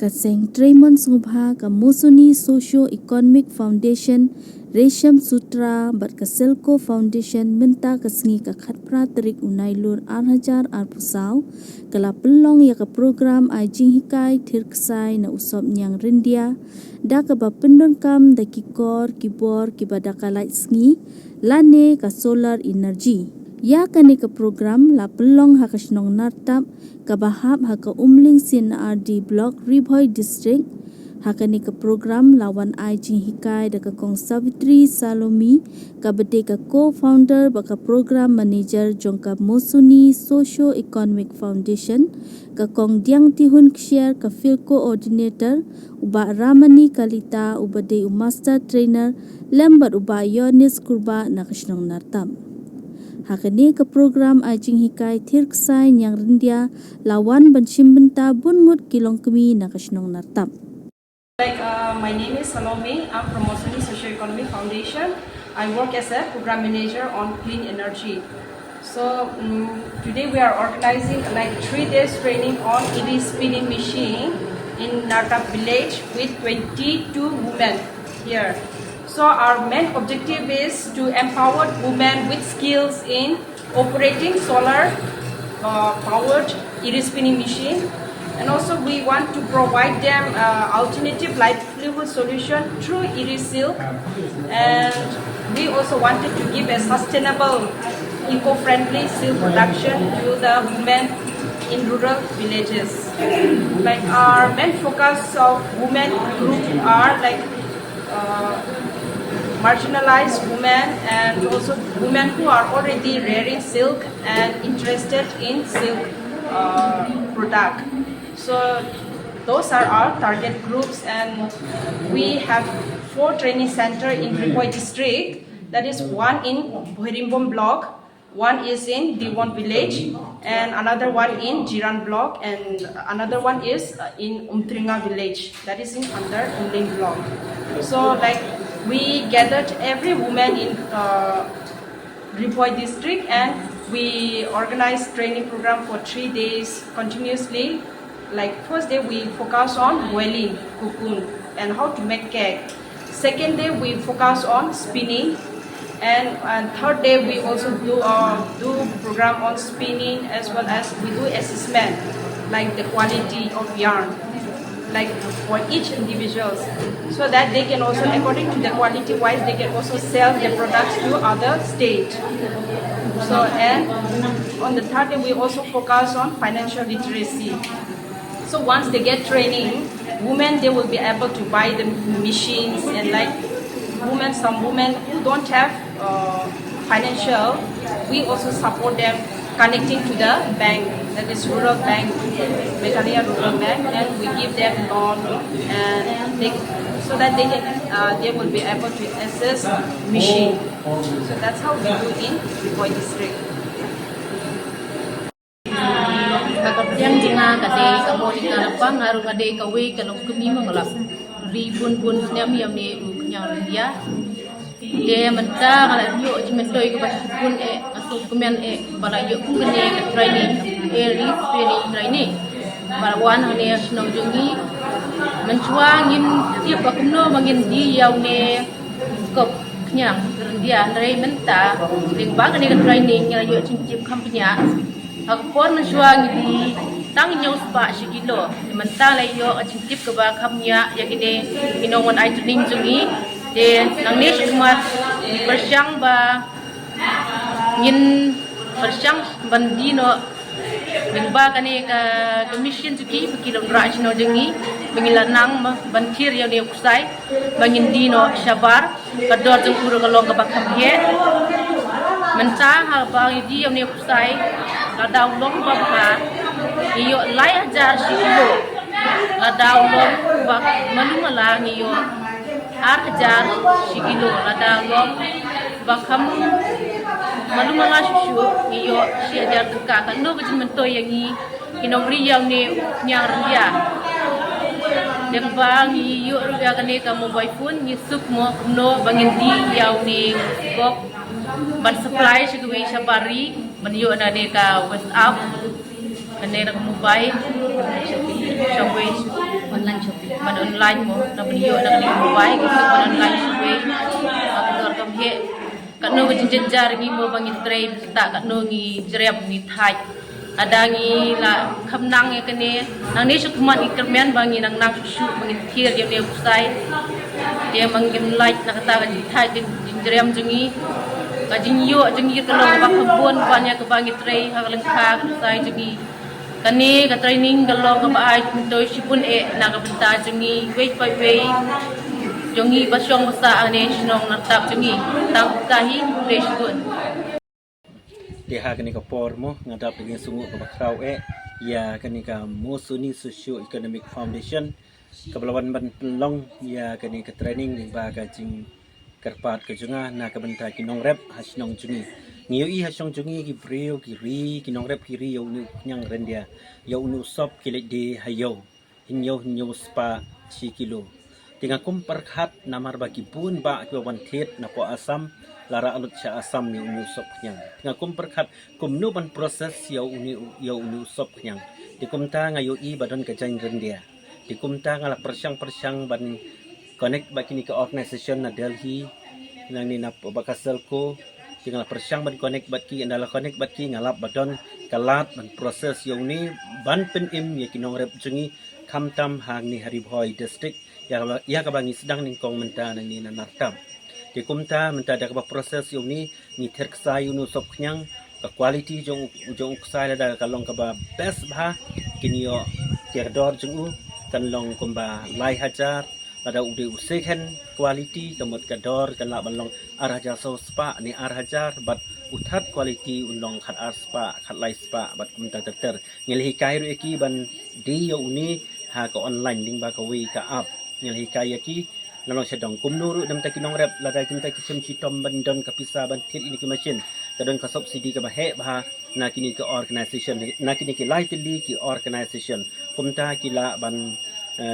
Kaseng Tremon Sungubha ka Musuni Socio-Economic Foundation Resham Sutra bat ka Selco Foundation minta kasngi ka khatpra terik unailur arhajar arpusaw kala pelong ya ka program ay jinghikai thirksai na usop nyang rindia da ka ba pendon kam da kikor kibor kibadaka light sngi lane ka solar energy ya kani ka program la pelong hakasnong nartap ka bahab haka umling sin RD block Ribhoi district hakani ka program lawan ai jinghikai da ka kong Savitri Salomi ka bede ka co-founder baka program manager jongka Musuni Socio-Economic Foundation ka kong Diang Tihun Kshare ka field coordinator uba Ramani Kalita uba de master trainer lembat uba Yonis Kurba na kasnong nartam hakani ka program ai jinghikai thirksai nyang rindia lawan bansimbenta bunmut kilong kemi na kasnong nartam. My name is Salome. I'm from Musuni Socio-Economic Foundation. I work as a program manager on clean energy. So today we are organizing like 3 days training on EV spinning machine in Nartap village with 22 women here. So our main objective is to empower women with skills in operating solar powered EV spinning machine. And also we want to provide them alternative livelihood solution through ERISIL. And we also wanted to give a sustainable, eco-friendly silk production to the women in rural villages. Like our main focus of women group are like marginalized women and also women who are already rearing silk and interested in silk product. So those are our target groups, and we have 4 training centers in Ribhoi district. That is one in Bherimbom block, one is in Diwan village, and another one in Jiran block, and another one is in Umtringa village. That is in under Umling block. So like we gathered every woman in Ribhoi district, and we organized training program for 3 days continuously. Like first day we focus on boiling cocoon and how to make cake. Second day we focus on spinning, and third day we also do program on spinning, as well as we do assessment like the quality of yarn, like for each individuals, so that they can also, according to the quality wise, they can also sell their products to other state. So and on the third day we also focus on financial literacy. So once they get training, women, they will be able to buy the machines, and like some women who don't have financial, we also support them connecting to the bank, that is rural bank, Meghalaya Rural Bank, and we give them loan, and so that they will be able to access machine. So that's how we do in Ribhoi district. Yang jina kasi kamu di Kalapang harus ada kawe kalau kami mengelak ribun setiap yang dia mentah kalau yuk cuma doi ke pasal pun atau kemudian para yuk kene ke training training para wan hanya senang jungi mencuangin tiap akumno mangin di yang ne skop nyang dia dari mentah lingkang ni ke training yang yuk cincip kampanya Akpon mensuang di tang nyau spa sikilo mentang layo acintip ke ba kamnya ya gini minongon ai tuning jungi de nang ne sumat persyang ba ngin persyang bandino mingba kani ka commission juki bekilom rajno jungi mengilanang bantir yang dia kusai bangin dino syabar kador jung puro kalong ka bakhamye mentang hal bang di yang dia kusai ladau long bapa iyo lai hajar sikilo ladau long bak manumala iyo ar hajar sikilo ladau long bakam manumala susu iyo si hajar tuka kando kecil mentoy yang ni kinong riyang ni nyang ria yang bang iyo ria kane ka mobile phone ni sup mo no bangin di yaw ni kok ban supply sigui sabari maniyo na de ka WhatsApp kanera mobile shopee online shopping man online mo na beliau nak di mobile gitu man online shopping aku tor kam he kat no jenjar ngi mo bangi trade kita kat no ngi jerep ngi thai ada ngi la kham nang e kene nang ni su kuman ikermen bangi nang nang su bangi thir dia ne usai dia mangim like nak kata thai jerem jengi kajing yo jengi kalau bak kebun banyak ke bangi trade hak lengkap usai jengi kani ka training kalau ka baai to sipun na ka benta jengi wei pai wei jongi basyong basa ane sinong natap jengi tang kahi reshgun dia kani ka por mo ngadap dengan sungu ka bakrau ya kani ka Musuni Socio Economic Foundation kebelawan ban pelong ya kani ka training di ba ka jing kerpat ke junga na ka benta kinong rep hasnong jengi ngiu i hasong jungi ki brio ki ri kinong rep ki ri yo nu nyang rendia yo nu sop kilik di hayo hinyo spa 1 kilo tinga kum perkhat namar bagi pun ba ki wan thet na po asam lara alut sya asam ni nu sop nyang tinga kum perkhat kum nu ban proses yo nu sop nyang di kum ta ngayo i badan ka jang rendia di kum ta ngala persyang ban connect ba kini ka organization na Delhi nang ni na bakaselko tinggal persyang ban connect bat ki andala connect bat ki ngalap badon kalat ban proses yang ni ban pen im ya kinong rep jengi kamtam hang ni Haribhoi district ya ka bangi sedang ning kong menta nang ni na nartam di kumta menta da ka proses yang ni terksai unu sop knyang ka quality jong ksai da ka long ka ba best ba kini yo tiardor jengu kan long kumba lai hajar ada ude second quality kamot kador kan la balong arhajar so spa ni arhajar bat uthat quality unlong khat ar spa khat lai spa bat kumta ter ngel hikai ru eki ban di yo uni ha ka online ding ba ka wi ka app ngel hikai eki lalong sedong kumnuru dam ta kinong rep la da kimta kisim chitom ban don ka pisa ban kit ini ki machine kadon ka subsidi ka ba he ba na kini ka organization na kini ki lai tili ki organization kumta kila ban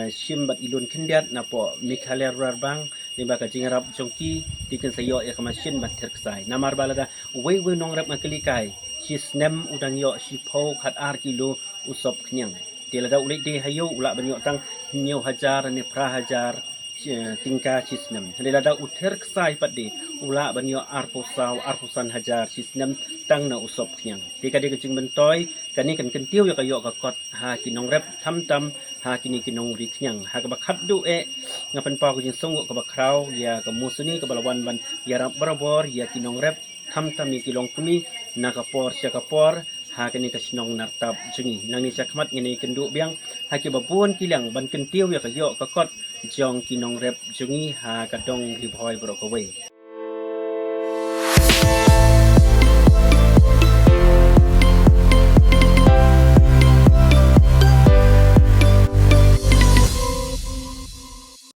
shimbat ilun kindiat na po mikhaler rarbang limba ka jingarap jongki tikin sayo ya kamashin bat terksai namar balada we nong rap ngakalikai shisnem udang yo shipo khat ar kilo usop knyang tilada ulit de hayo ula banyo tang nyo hajar ne pra hajar tingka shisnem tilada uterksai pat de ula banyo arpusan hajar shisnem tang na usop knyang tika de kajing bentoy kani kan kentiu ya kayo ka kot ha kinong rap tam ha kini kinong ri knyang ha ka bakhat du ngapan pa ko jing songo ka bakrau ya ka Musuni ka balawan ban ya rap barabor ya kinong rap tam ni kilong kumi na ka por sya ka por ha kini ka sinong nartap jengi nang ni sakmat ngini kendu biang ha ki babun kilang ban kentiu ya ka yo ka kot jong kinong rap jengi ha ka dong ri bhoi bro ka we